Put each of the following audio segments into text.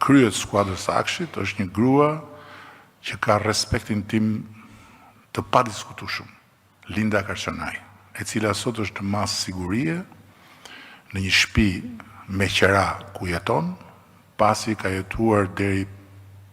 kryet skuadrës Akshit është një grua që ka respektin tim të padiskutueshëm, Linda Karçanaj, e cila sot është mas sigurie në një shtëpi me qera ku jeton, pasi ka jetuar deri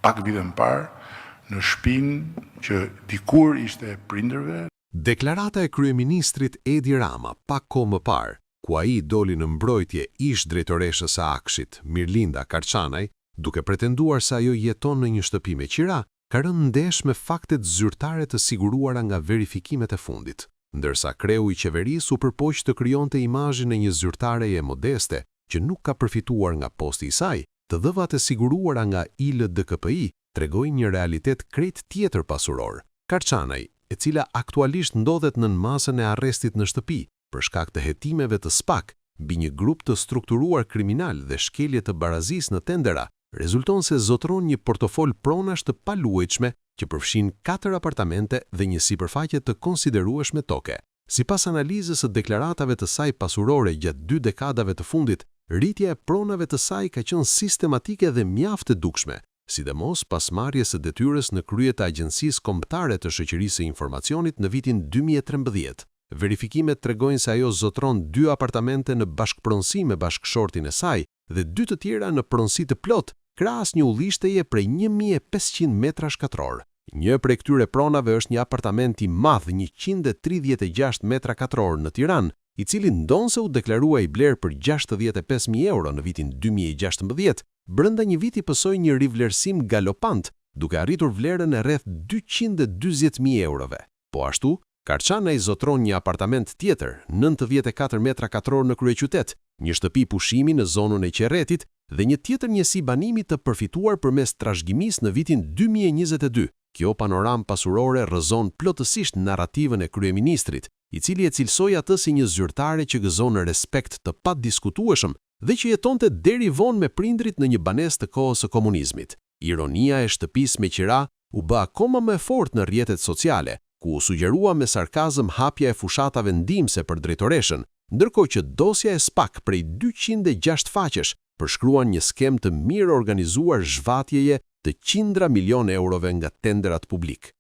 pak vite më parë në shtëpinë që dikur ishte e prindërve. Deklarata e kryeministrit Edi Rama pak kohë më parë, ku ai doli në mbrojtje ish drejtoreshës së Akshit, Mirlinda Karçanaj, duke pretenduar se ajo jeton në një shtëpi me qira, ka rënë ndesh me faktet zyrtare të siguruara nga verifikimet e fundit, ndërsa kreu i qeverisë u përpoq të krijonte imazhin e një zyrtareje modeste që nuk ka përfituar nga posti i saj. Të dhëvat e siguruara nga ILDKPI tregojnë një realitet krejt tjetër pasuror. Karçanaj, e cila aktualisht ndodhet nën masën e arrestit në shtëpi për shkak të hetimeve të SPAK mbi një grup të strukturuar kriminal dhe shkelje të barazisë në tendera, rezulton se zotron një portofol pronash të paluajtshme që përfshin 4 apartamente dhe një sipërfaqe të konsiderueshme toke. Sipas analizës së deklaratave të saj pasurore gjatë 2 dekadave të fundit, rritja e pronave të saj ka qenë sistematike dhe mjaft e dukshme, sidomos pas marrjes së detyrës në krye të Agjencisë Kombëtare të Shoqërisë së Informacionit në vitin 2013. Verifikimet tregojnë se ajo zotron 2 apartamente në bashkëpronësi me bashkëshortin e saj dhe 2 të tjera në pronësi të plot, krahas një udhështeje prej 1500 metra shkatror. Një prej këtyre pronave është një apartament i madh 136 metra katror në Tiranë, i cili ndonse u deklarua i bler për 65.000 euro në vitin 2016, brenda një viti pësoi një rivlerësim galopant, duke arritur vlerën e rreth 220.000 eurove. Po ashtu, Karçanaj zotron një apartament tjetër, 94 metra katror në kryeqytet, një shtëpi pushimi në zonën e Qerretit dhe një tjetër njësi banimi të përfituar përmes trashëgimisë në vitin 2022. Kjo panoramë pasurore rrëzon plotësisht narrativën e kryeministrit, i cili e cilsoi atë si një zyrtare që gëzon respekt të padiskutueshëm dhe që jetonte deri vonë me prindrit në një banesë të kohës së komunizmit. Ironia e shtëpisë me qira u bë akoma më fortë në rrjetet sociale, ku u sugjerua me sarkazëm hapja e fushatave ndihmëse për drejtoreshën, ndërkohë që dosja e SPAK prej 206 faqesh përshkruan një skem të mirë organizuar zhvatjeje të qindra milion eurove nga tenderat publik.